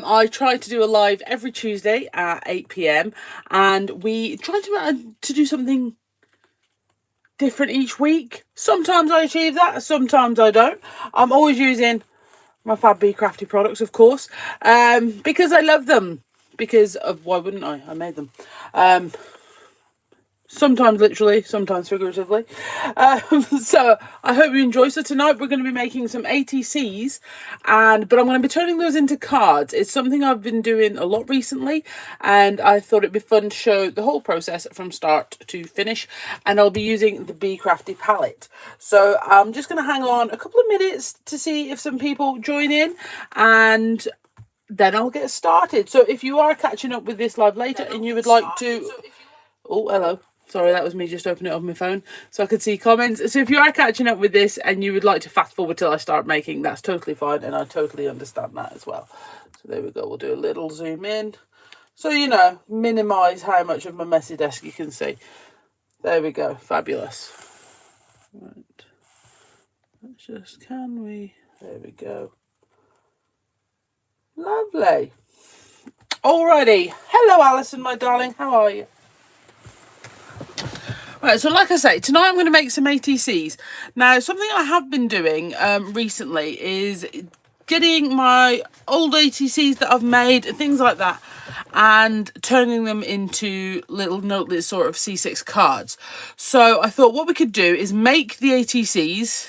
I try to do a live every Tuesday at 8 p.m. and we try to do something different each week. Sometimes I achieve that, sometimes I don't. I'm always using my fab Bee Crafty products, of course, because I love them. Because of, why wouldn't I? I made them. Sometimes literally, sometimes figuratively. So I hope you enjoy. So tonight we're going to be making some ATCs, but I'm going to be turning those into cards. It's something I've been doing a lot recently, and I thought it'd be fun to show the whole process from start to finish. And I'll be using the Bee Crafty palette. So I'm just going to hang on a couple of minutes to see if some people join in, and then I'll get started. So if you are catching up with this live later and you would like to... Oh, hello. Sorry, that was me just opening it up on my phone so I could see comments. So if you are catching up with this and you would like to fast forward till I start making, that's totally fine, and I totally understand that as well. So there we go. We'll do a little zoom in. So, you know, minimise how much of my messy desk you can see. There we go. Fabulous. Right. Let's just, can we... There we go. Lovely. Alrighty. Hello, Alison, my darling. How are you? Right, so like I say, tonight I'm going to make some ATCs. Now, something I have been doing recently is getting my old ATCs that I've made, things like that, and turning them into little noteless sort of C6 cards. So I thought what we could do is make the ATCs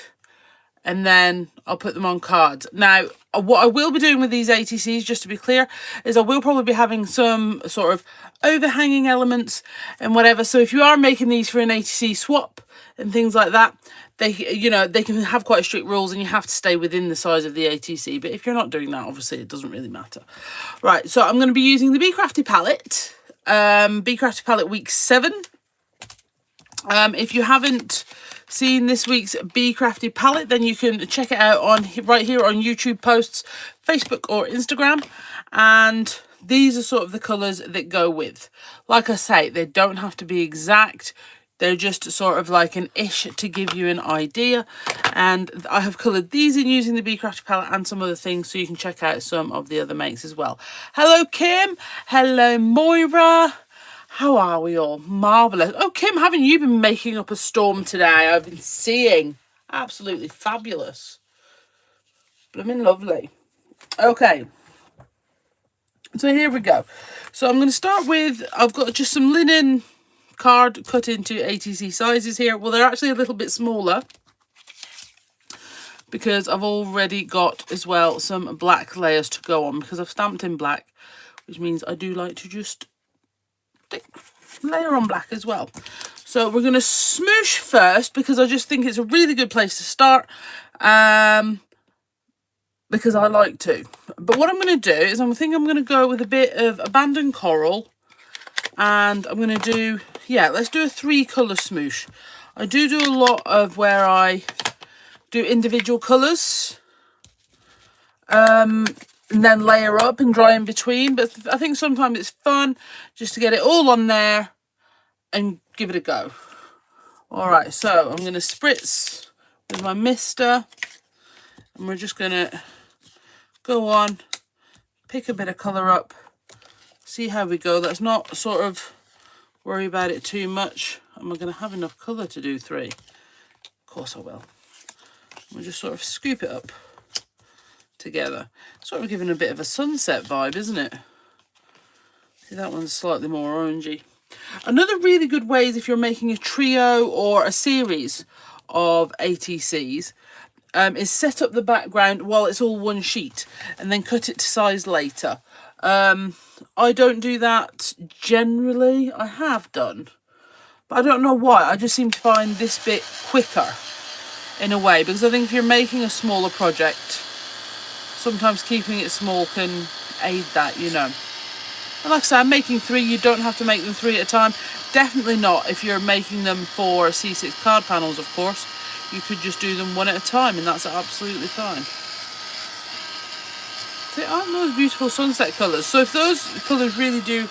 and then I'll put them on cards. Now, what I will be doing with these ATCs, just to be clear, is I will probably be having some sort of overhanging elements and whatever. So if you are making these for an ATC swap and things like that, they can have quite strict rules and you have to stay within the size of the ATC. But if you're not doing that, obviously it doesn't really matter. Right, so I'm going to be using the Bee Crafty palette, Bee Crafty palette week 7. If you haven't seen this week's Bee Crafty palette, then you can check it out on right here on YouTube posts, Facebook or Instagram, and these are sort of the colours that go with. Like I say, they don't have to be exact, they're just sort of like an ish to give you an idea. And I have coloured these in using the Bee Crafty palette and some other things, so you can check out some of the other makes as well. Hello Kim, hello Moira. How are we all? Marvellous. Oh, Kim, haven't you been making up a storm today? I've been seeing. Absolutely fabulous. Blooming lovely. Okay. So here we go. So I'm going to start with, I've got just some linen card cut into ATC sizes here. Well, they're actually a little bit smaller because I've already got as well some black layers to go on because I've stamped in black, which means I do like to just layer on black as well. So we're going to smoosh first because I just think it's a really good place to start, because I like to. But what I'm going to do is I'm going to go with a bit of abandoned coral, and I'm going to do, yeah, let's do a 3 colour smoosh. I do a lot of where I do individual colours, and then layer up and dry in between, but I think sometimes it's fun just to get it all on there and give it a go. All right, so I'm going to spritz with my mister, and we're just going to go on, pick a bit of colour up, see how we go. Let's not sort of worry about it too much. Am I going to have enough colour to do 3? Of course I will. We'll just sort of scoop it up together. Sort of giving a bit of a sunset vibe, isn't it? See, that one's slightly more orangey. Another really good way is if you're making a trio or a series of ATCs, is set up the background while it's all one sheet and then cut it to size later. I don't do that generally. I have done, but I don't know why. I just seem to find this bit quicker in a way, because I think if you're making a smaller project, sometimes keeping it small can aid that, you know. And like I say, I'm making 3. You don't have to make them 3 at a time. Definitely not if you're making them for C6 card panels, of course. You could just do them 1 at a time, and that's absolutely fine. See, aren't those beautiful sunset colours? So if those colours really do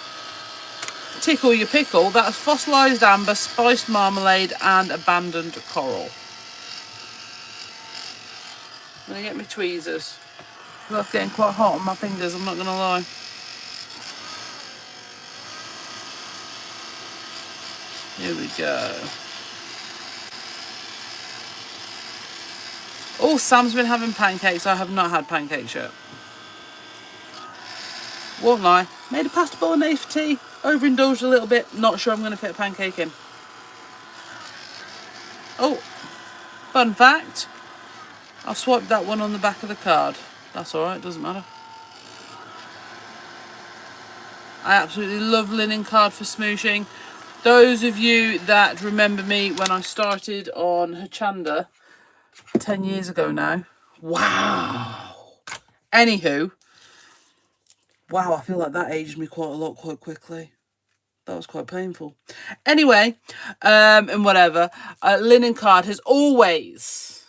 tickle your pickle, that's fossilised amber, spiced marmalade and abandoned coral. I'm going to get my tweezers. That's getting quite hot on my fingers, I'm not going to lie. Here we go. Oh, Sam's been having pancakes. I have not had pancakes yet. Won't lie. Made a pasta bolognese for tea. Overindulged a little bit. Not sure I'm going to fit a pancake in. Oh, fun fact. I've swiped that one on the back of the card. That's alright, doesn't matter. I absolutely love linen card for smooshing. Those of you that remember me when I started on Hochanda 10 years ago now. Wow. Anywho. Wow, I feel like that aged me quite a lot quite quickly. That was quite painful. Anyway, and whatever. Linen card has always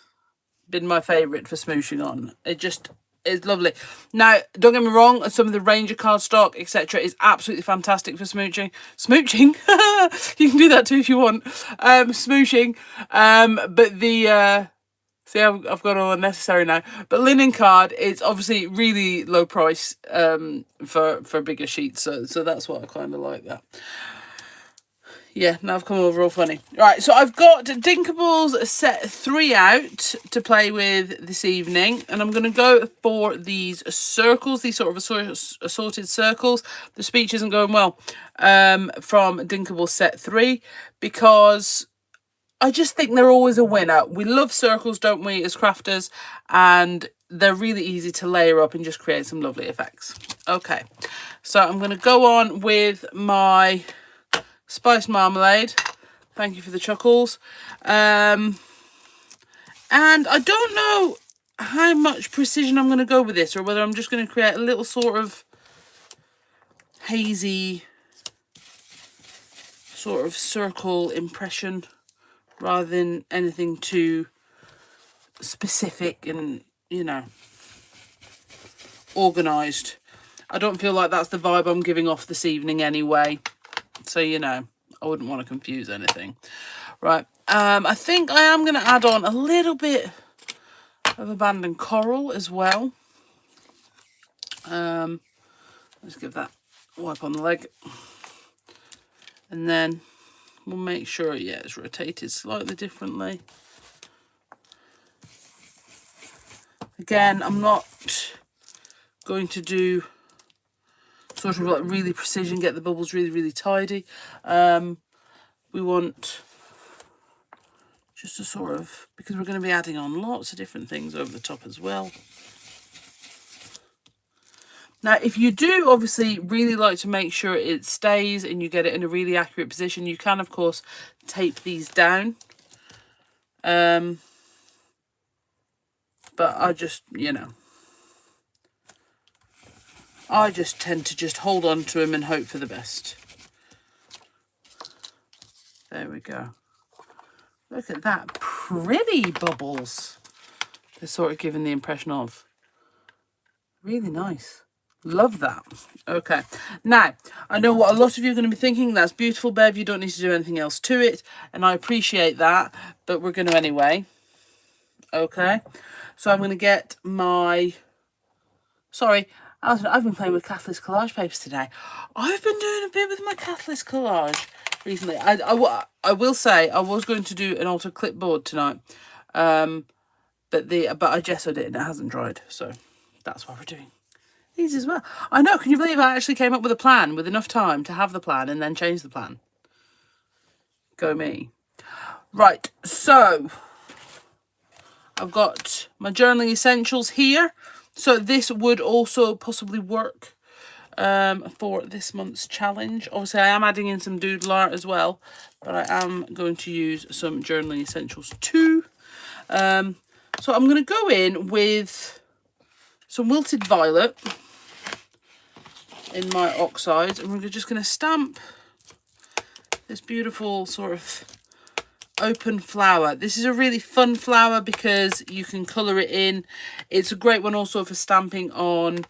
been my favourite for smooshing on. It just is lovely. Now, don't get me wrong, some of the Ranger cardstock, etc. is absolutely fantastic for smooching. Smooching? You can do that too if you want. Smooshing. But the... See, I've got all unnecessary now. But linen card is obviously really low price for bigger sheets. So that's what I kind of like that. Yeah, now I've come over all funny. Right, so I've got Dinkables set 3 out to play with this evening. And I'm going to go for these circles, these sort of assorted circles. The speech isn't going well from Dinkables set 3 because I just think they're always a winner. We love circles, don't we, as crafters? And they're really easy to layer up and just create some lovely effects. Okay, so I'm going to go on with my Spice Marmalade. Thank you for the chuckles. And I don't know how much precision I'm going to go with this, or whether I'm just going to create a little sort of hazy sort of circle impression rather than anything too specific and, you know, organised. I don't feel like that's the vibe I'm giving off this evening anyway. So, you know, I wouldn't want to confuse anything. Right, I think I am going to add on a little bit of abandoned coral as well. Let's give that a wipe on the leg. And then we'll make sure, yeah, it's rotated slightly differently. Again, I'm not going to do sort of like really precision, get the bubbles really, really tidy. We want just a sort of, because we're going to be adding on lots of different things over the top as well. Now, if you do obviously really like to make sure it stays and you get it in a really accurate position, you can, of course, tape these down. But I just, you know, I just tend to just hold on to them and hope for the best. There we go. Look at that. Pretty bubbles. They're sort of giving the impression of. Really nice. Love that. Okay. Now, I know what a lot of you are going to be thinking. That's beautiful, Bev. You don't need to do anything else to it. And I appreciate that. But we're going to anyway. Okay. So I'm going to get my... Sorry, Alison, I've been playing with Catalyst collage papers today. I've been doing a bit with my Catalyst collage recently. I will say I was going to do an altered clipboard tonight. But I gessoed it and it hasn't dried. So that's what we're doing these as well. I know, can you believe I actually came up with a plan with enough time to have the plan and then change the plan? Go me. Right, so I've got my journaling essentials here. So this would also possibly work for this month's challenge. Obviously, I am adding in some doodle art as well, but I am going to use some journaling essentials too. So I'm going to go in with some wilted violet in my Oxide, and we're just going to stamp this beautiful sort of open flower. This is a really fun flower because you can colour it in. It's a great one also for stamping on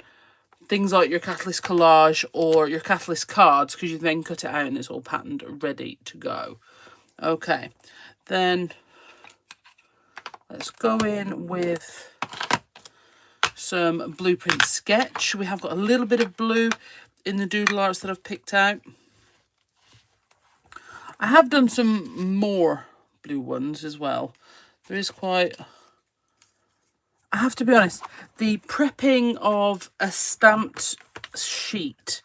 things like your Catalyst collage or your Catalyst cards, because you then cut it out and it's all patterned ready to go. Okay, then let's go in with some blueprint sketch. We have got a little bit of blue in the doodle arts that I've picked out. I have done some more blue ones as well. There is quite... I have to be honest, the prepping of a stamped sheet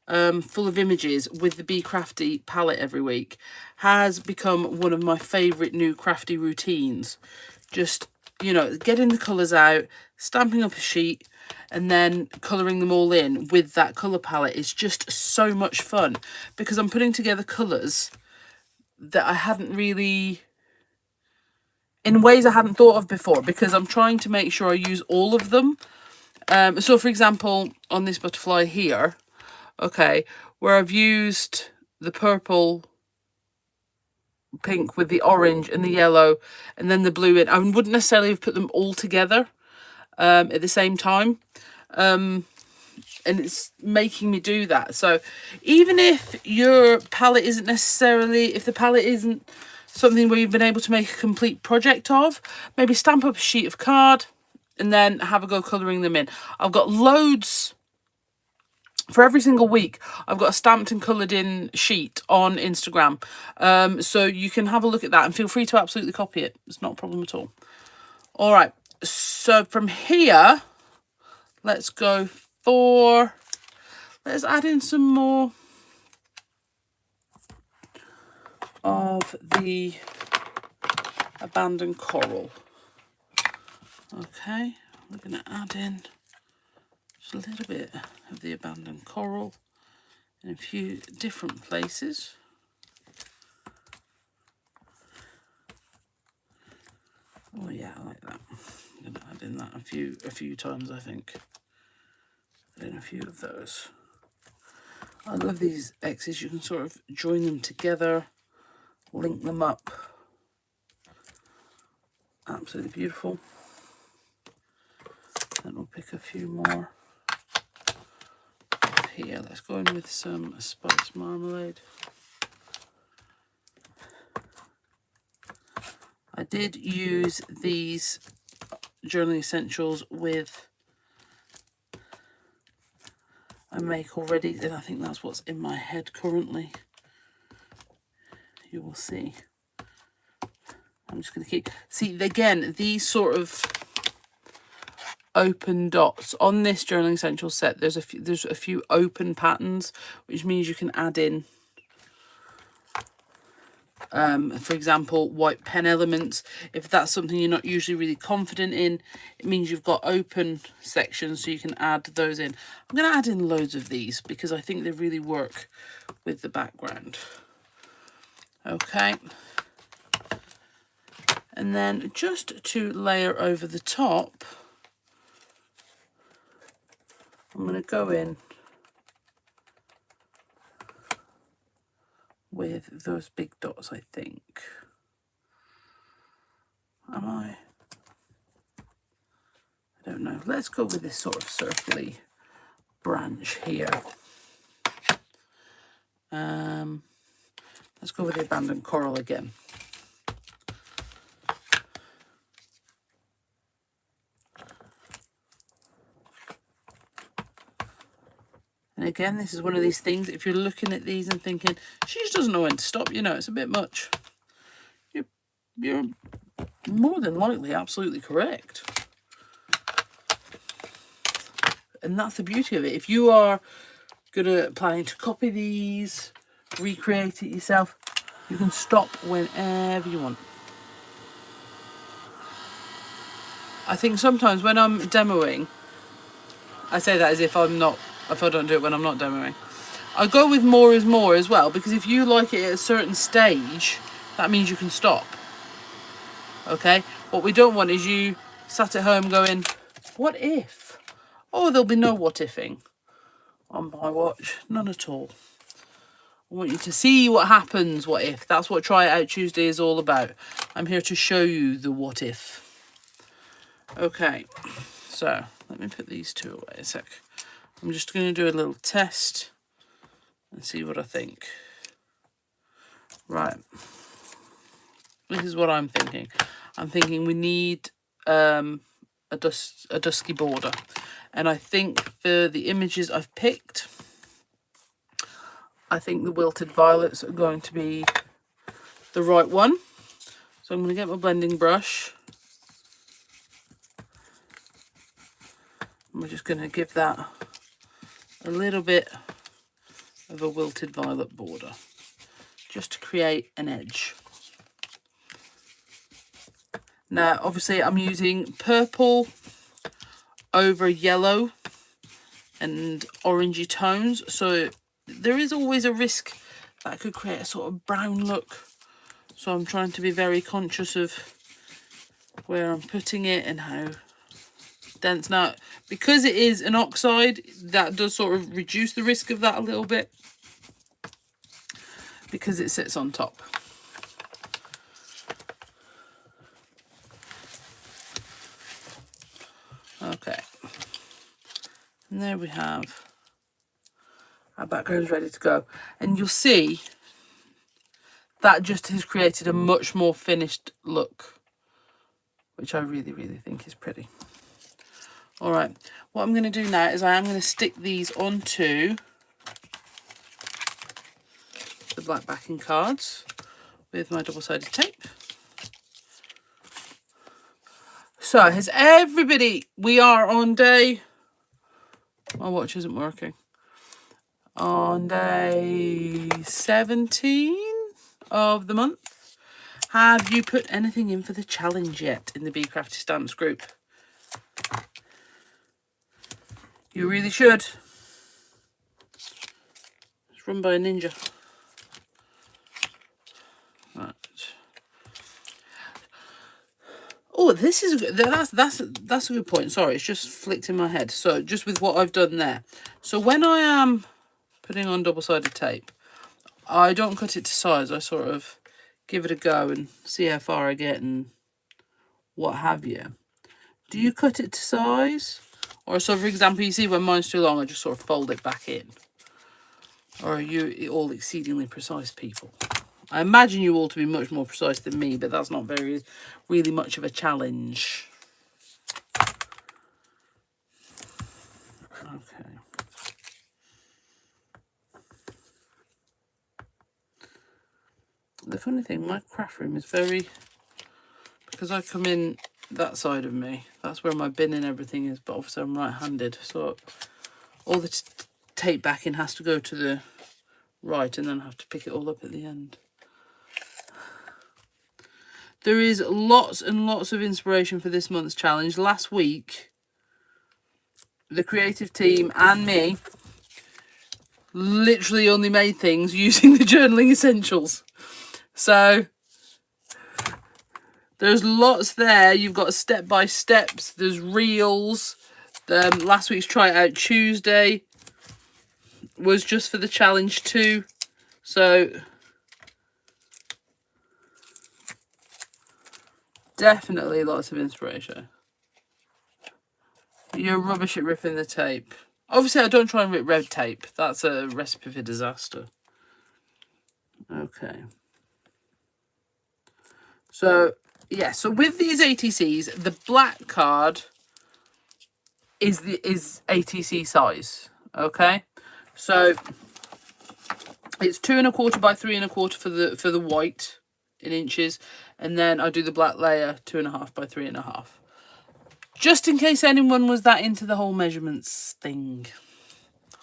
full of images with the Bee Crafty palette every week has become one of my favourite new crafty routines. Just, you know, getting the colours out, stamping up a sheet, and then colouring them all in with that colour palette is just so much fun, because I'm putting together colours that I hadn't really... in ways I hadn't thought of before, because I'm trying to make sure I use all of them. So, for example, on this butterfly here, okay, where I've used the purple, pink with the orange and the yellow and then the blue in, I wouldn't necessarily have put them all together at the same time. And it's making me do that. So even if your palette isn't necessarily, if the palette isn't something where you've been able to make a complete project of, maybe stamp up a sheet of card and then have a go colouring them in. I've got loads for every single week. I've got a stamped and coloured in sheet on Instagram. So you can have a look at that and feel free to absolutely copy it. It's not a problem at all. All right. So from here, let's go for, let's add in some more of the abandoned coral. Okay, we're going to add in just a little bit of the abandoned coral in a few different places. Oh yeah, I like that. I'm going to add in that a few times, I think. Add in a few of those. I love these X's. You can sort of join them together, link them up. Absolutely beautiful. Then we'll pick a few more here. Let's go in with some spice marmalade. I did use these journaling essentials with a make already, and I think that's what's in my head currently. You will see. I'm just going to keep... See, again, these sort of open dots on this journaling essential set, there's a few open patterns, which means you can add in for example, white pen elements. If that's something you're not usually really confident in, it means you've got open sections, so you can add those in. I'm going to add in loads of these because I think they really work with the background. Okay. And then just to layer over the top, I'm going to go in with those big dots, I think. Am I? I don't know. Let's go with this sort of circly branch here. Let's go with the abandoned coral again. And again, this is one of these things, if you're looking at these and thinking, she just doesn't know when to stop, you know, it's a bit much. You're more than likely absolutely correct. And that's the beauty of it. If you are planning to copy these, recreate it yourself, you can stop whenever you want. I think sometimes when I'm demoing, I say that as if I don't do it when I'm not demoing. I go with more is more as well, because if you like it at a certain stage, that means you can stop. Okay? What we don't want is you sat at home going, what if? Oh, there'll be no what ifing on my watch. None at all. I want you to see what happens, what if. That's what Try It Out Tuesday is all about. I'm here to show you the what if. Okay, so let me put these two away a sec. I'm just going to do a little test and see what I think. Right. This is what I'm thinking. I'm thinking we need a dusky border. And I think for the images I've picked, I think the wilted violets are going to be the right one. So I'm going to get my blending brush. And we're just going to give that a little bit of a wilted violet border, just to create an edge. Now, obviously, I'm using purple over yellow and orangey tones, so there is always a risk that I could create a sort of brown look. So I'm trying to be very conscious of where I'm putting it and how dense. Now, because it is an oxide, that does sort of reduce the risk of that a little bit, because it sits on top. Okay, and there we have our background ready to go, and you'll see that just has created a much more finished look, which I really, really think is pretty. All right, what I'm going to do now is I am going to stick these onto the black backing cards with my double-sided tape. So, has everybody, we are on day, my watch isn't working, on day 17 of the month. Have you put anything in for the challenge yet in the Bee Crafty Stamps group? You really should. It's run by a ninja. Right. Oh, this is that's a good point. Sorry, it's just flicked in my head. So just with what I've done there. So when I am putting on double-sided tape, I don't cut it to size. I sort of give it a go and see how far I get and what have you. Do you cut it to size? Or so, for example, you see when mine's too long, I just sort of fold it back in. Or are you all exceedingly precise people? I imagine you all to be much more precise than me, but that's not really much of a challenge. Okay. The funny thing, my craft room is very, because I come in that side of me, that's where my bin and everything is, but obviously I'm right-handed, so all the tape backing has to go to the right, and then I have to pick it all up at the end. There is lots and lots of inspiration for this month's challenge. Last week, the creative team and me literally only made things using the journaling essentials. So there's lots there. You've got step-by-steps. There's reels. Last week's Try It Out Tuesday was just for the challenge too. So definitely lots of inspiration. You're rubbish at ripping the tape. Obviously, I don't try and rip red tape. That's a recipe for disaster. Okay. So, yeah. So with these ATCs, the black card is ATC size. Okay. So it's 2 1/4 by 3 1/4 for the white in inches, and then I do the black layer 2 1/2 by 3 1/2. Just in case anyone was that into the whole measurements thing.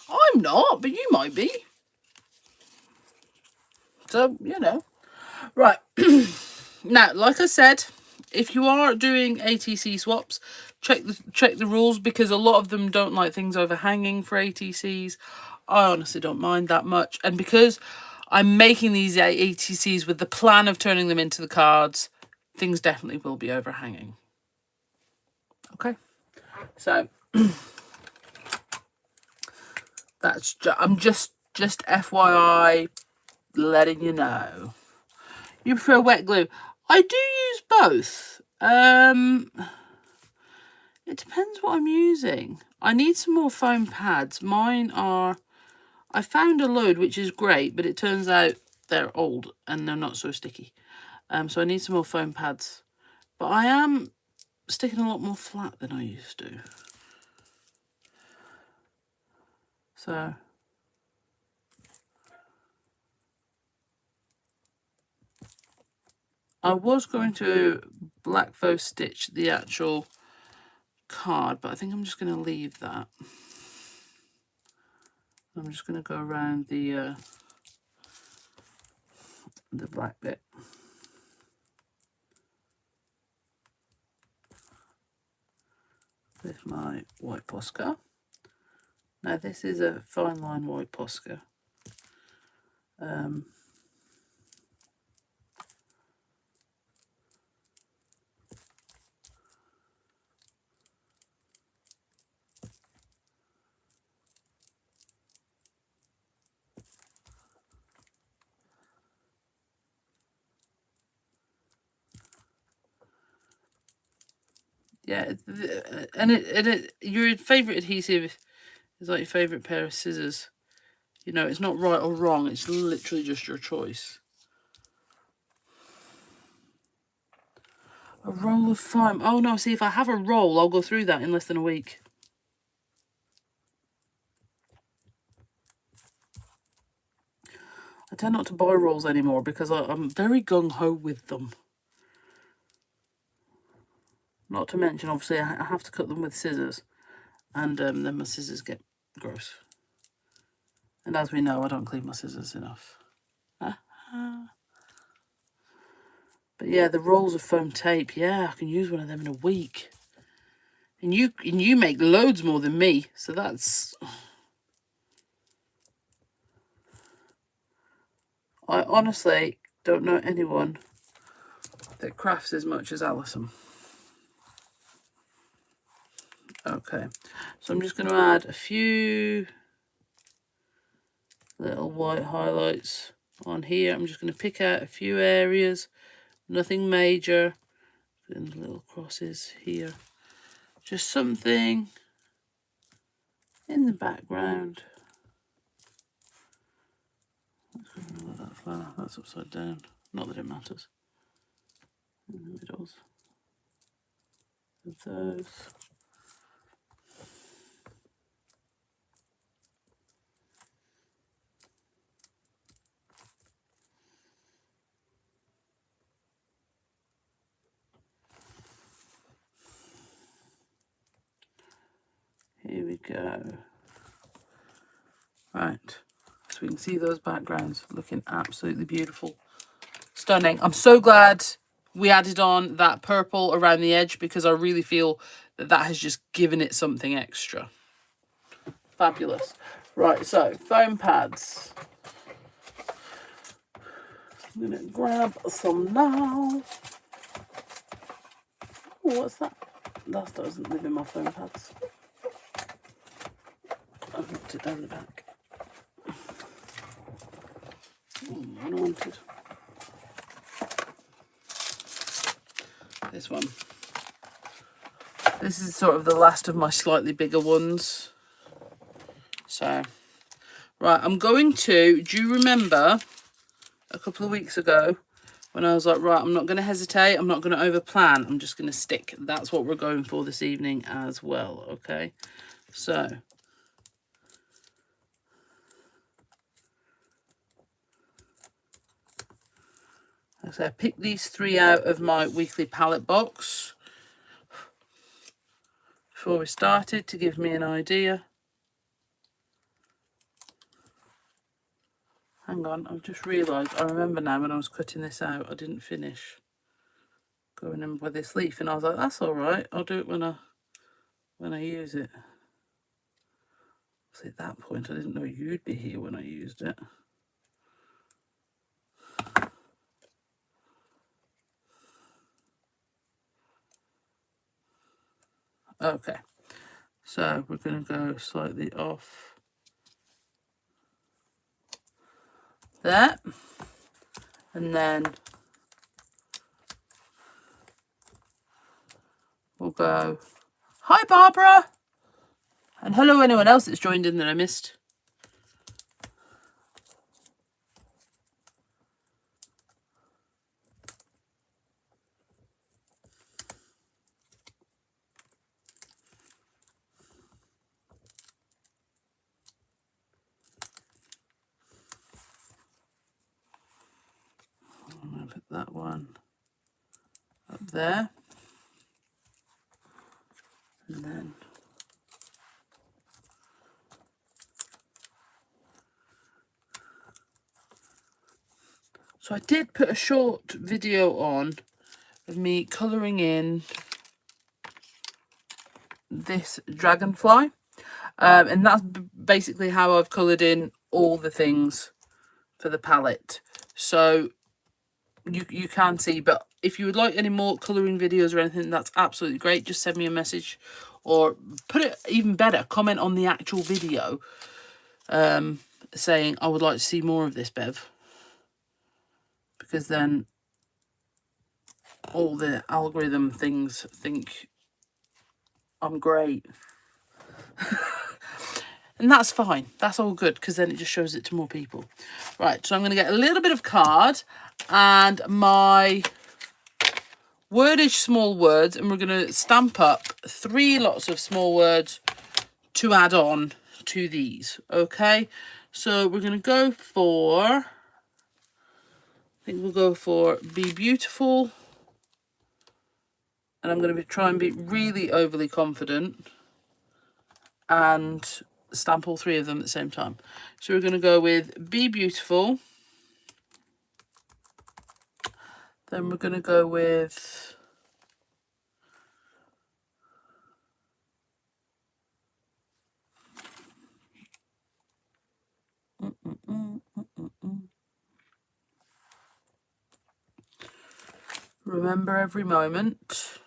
I'm not, but you might be. So, you know. Right. Now, like I said, if you are doing ATC swaps, check the rules, because a lot of them don't like things overhanging for ATCs. I honestly don't mind that much. And because I'm making these ATCs with the plan of turning them into the cards, things definitely will be overhanging. Okay, so that's I'm just FYI letting you know. You prefer wet glue? I do use both. It depends what I'm using. I need some more foam pads. Mine are, I found a load which is great, but it turns out they're old and they're not so sticky. So I need some more foam pads. But I am sticking a lot more flat than I used to. So I was going to black faux stitch the actual card, but I think I'm just going to leave that. I'm just going to go around the black bit. With my white Posca. Now this is a fine line white Posca. Yeah, and your favourite adhesive is like your favourite pair of scissors. You know, it's not right or wrong, it's literally just your choice. A roll of foam. Oh no, see, if I have a roll, I'll go through that in less than a week. I tend not to buy rolls anymore because I'm very gung-ho with them. Not to mention, obviously, I have to cut them with scissors. And then my scissors get gross. And as we know, I don't clean my scissors enough. But yeah, the rolls of foam tape, yeah, I can use one of them in a week. And you make loads more than me, so that's... I honestly don't know anyone that crafts as much as Alison. Okay, so I'm just going to add a few little white highlights on here. I'm just going to pick out a few areas, nothing major. Putting the little crosses here. Just something in the background. That flower, that's upside down. Not that it matters. In the middles of those. Here we go. Right, so we can see those backgrounds looking absolutely beautiful. Stunning. I'm so glad we added on that purple around the edge because I really feel that that has just given it something extra. Fabulous. Right, so foam pads. I'm going to grab some now. Oh, what's that? That doesn't live in my foam pads. I've ripped it down the back. Unwanted. This one. This is sort of the last of my slightly bigger ones. So, right, I'm going to, do you remember a couple of weeks ago when I was like, right, I'm not going to hesitate, I'm not going to over plan, I'm just going to stick. That's what we're going for this evening as well, okay? So, so I picked these three out of my weekly palette box before we started to give me an idea. Hang on, I've just realised, I remember now when I was cutting this out, I didn't finish going in with this leaf, and I was like, that's all right, I'll do it when I use it. So at that point, I didn't know you'd be here when I used it. Okay, so we're going to go slightly off there, and then we'll go, hi Barbara, and hello anyone else that's joined in that I missed. one up there, and then so I did put a short video on of me colouring in this dragonfly, and that's basically how I've coloured in all the things for the palette. So you can see, but if you would like any more colouring videos or anything, that's absolutely great. Just send me a message, or put it even better, comment on the actual video saying I would like to see more of this, Bev, because then all the algorithm things think I'm great. And that's fine, that's all good, because then it just shows it to more people. Right, so I'm going to get a little bit of card and my WORDage small words, and we're going to stamp up 3 lots of small words to add on to these. Okay, so we're going to go for, I think we'll go for Be Beautiful, and I'm going to try and be really overly confident and stamp all 3 of them at the same time. So we're going to go with Be Beautiful, then we're going to go with Remember Every Moment,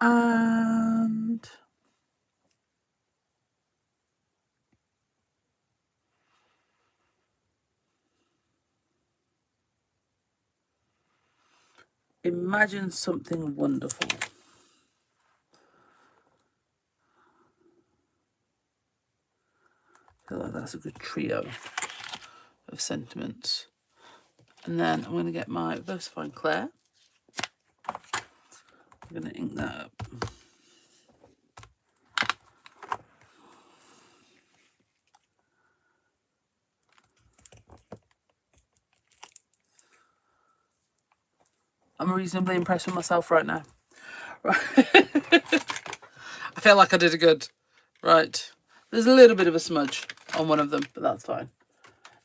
and Imagine Something Wonderful. I feel like that's a good trio of sentiments. And then I'm going to get my VersaFine Clair. I'm going to ink that up. I'm reasonably impressed with myself right now. Right. I feel like I did a good. Right. There's a little bit of a smudge on one of them, but that's fine.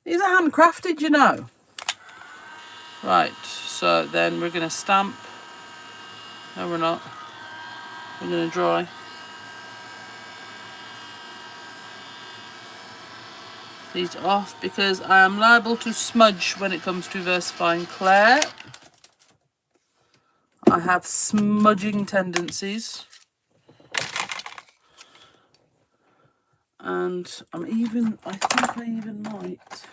These are handcrafted, you know. Right, so then we're going to stamp. No, we're not. We're going to dry. These off because I am liable to smudge when it comes to VersaFine Clair. I have smudging tendencies. And I think I even might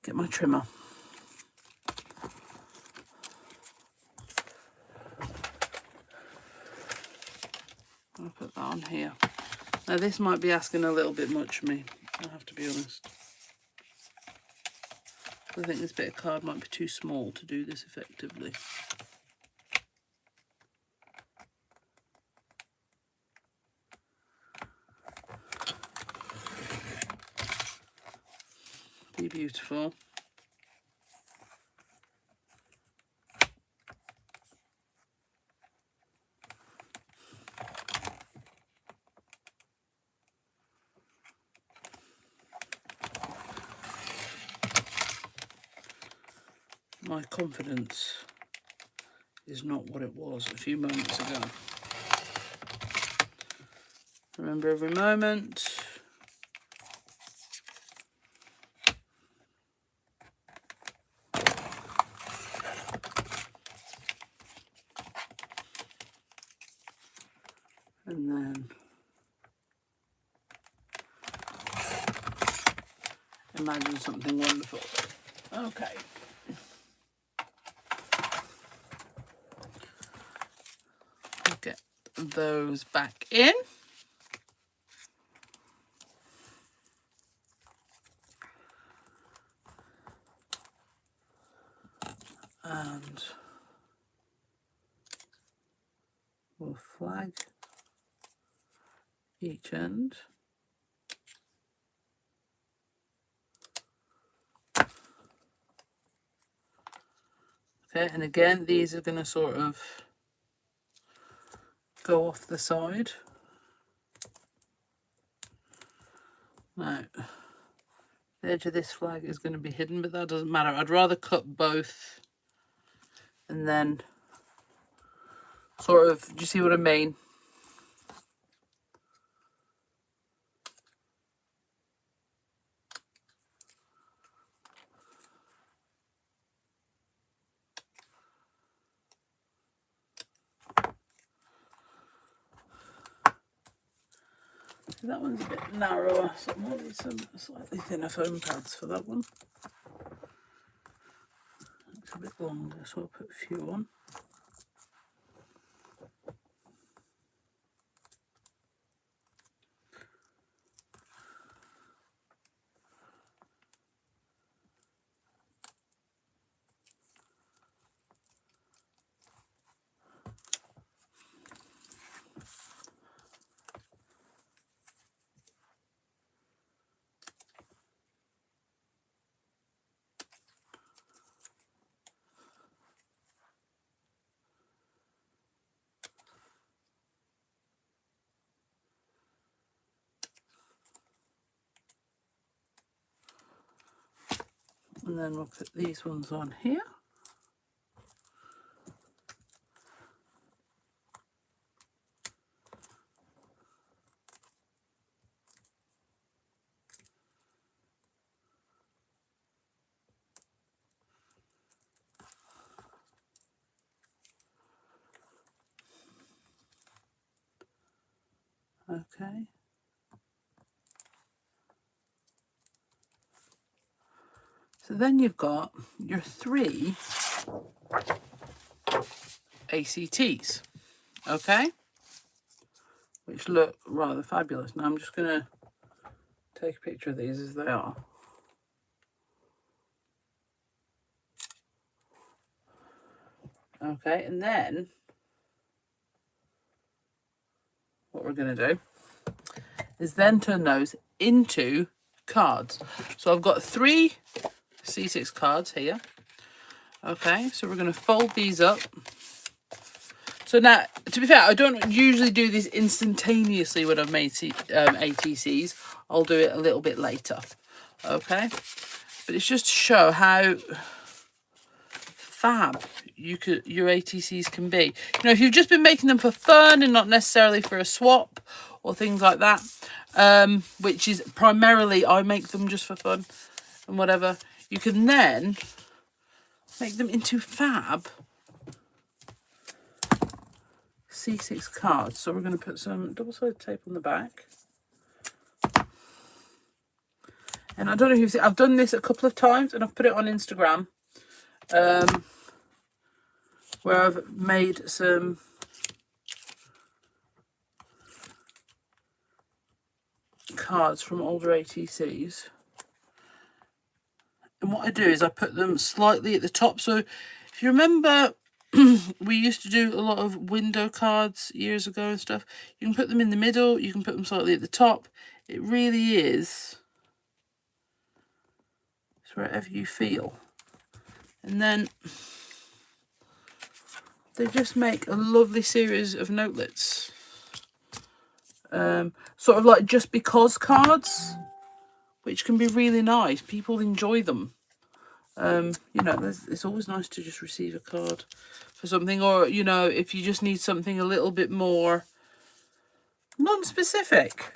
get my trimmer. I'll put that on here. Now this might be asking a little bit much of me, I have to be honest. I think this bit of card might be too small to do this effectively. Be Beautiful. My confidence is not what it was a few moments ago. Remember Every Moment. And then Imagine Something Wonderful. Okay. Get those back in. And we'll flag each end. Okay, and again, these are going to sort of go off the side. Now, the edge of this flag is going to be hidden, but that doesn't matter. I'd rather cut both and then sort of, do you see what I mean? That one's a bit narrower, so I might need some slightly thinner foam pads for that one. It's a bit longer, so I'll put a few on. And then we'll put these ones on here. Okay. So then you've got your 3 ACTs, okay, which look rather fabulous. Now I'm just going to take a picture of these as they are. Okay, and then what we're going to do is then turn those into cards. So I've got 3 C6 cards here. Okay, so we're going to fold these up. So now, to be fair, I don't usually do this instantaneously when I've made ATCs. I'll do it a little bit later. Okay, but it's just to show how fab your ATCs can be. You know, if you've just been making them for fun and not necessarily for a swap or things like that, which is primarily I make them just for fun and whatever, you can then make them into fab C6 cards. So we're going to put some double-sided tape on the back. And I don't know if you've seen, I've done this a couple of times and I've put it on Instagram, where I've made some cards from older ATCs. And what I do is I put them slightly at the top. So if you remember, we used to do a lot of window cards years ago and stuff. You can put them in the middle, you can put them slightly at the top. It really is, it's wherever you feel. And then they just make a lovely series of notelets. Sort of like just because cards, which can be really nice. People enjoy them. You know, it's always nice to just receive a card for something, or, you know, if you just need something a little bit more non-specific.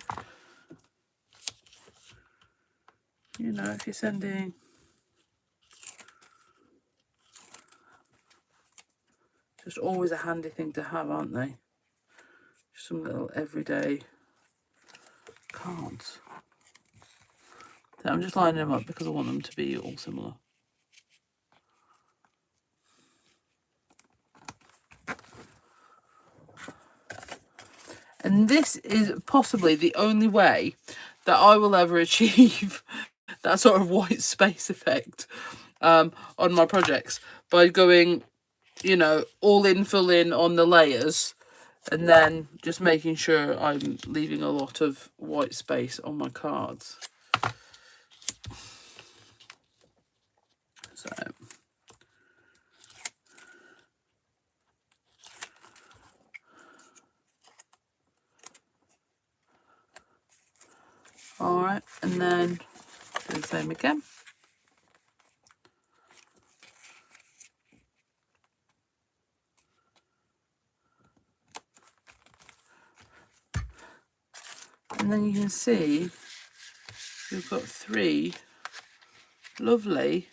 You know, if you're sending just always a handy thing to have, aren't they? Just some little everyday cards. So I'm just lining them up because I want them to be all similar. And this is possibly the only way that I will ever achieve that sort of white space effect on my projects, by going, you know, all in, full in on the layers, and then just making sure I'm leaving a lot of white space on my cards. So All right, and then do the same again. And then you can see we've got 3 lovely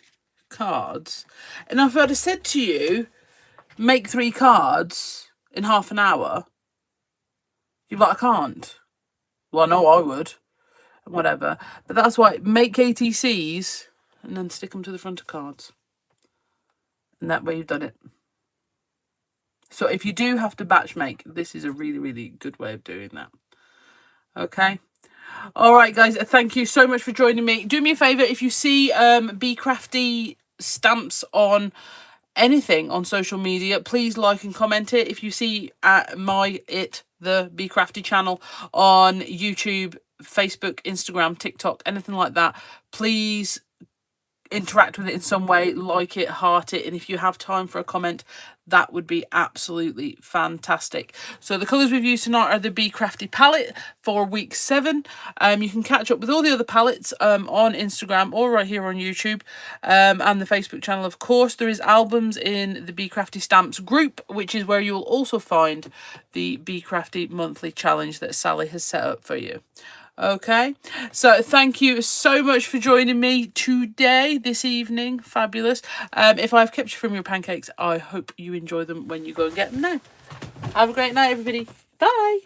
cards. And if I'd have said to you, make 3 cards in half an hour, you'd be like, I can't. Well, no, I would. Whatever. But that's why, make ATCs and then stick them to the front of cards. And that way you've done it. So if you do have to batch make, this is a really, really good way of doing that. Okay. All right, guys. Thank you so much for joining me. Do me a favour, if you see Bee Crafty stamps on anything on social media, please like and comment it. If you see the Bee Crafty channel on YouTube, Facebook, Instagram, TikTok, anything like that, please interact with it in some way, like it, heart it, and if you have time for a comment, that would be absolutely fantastic. So the colours we've used tonight are the Bee Crafty palette for week 7. You can catch up with all the other palettes on Instagram or right here on YouTube, and the Facebook channel, of course. There is albums in the Bee Crafty Stamps group, which is where you will also find the Bee Crafty monthly challenge that Sally has set up for you. Okay, so thank you so much for joining me today, this evening. Fabulous. If I've kept you from your pancakes, I hope you enjoy them when you go and get them now. Have a great night, everybody. Bye.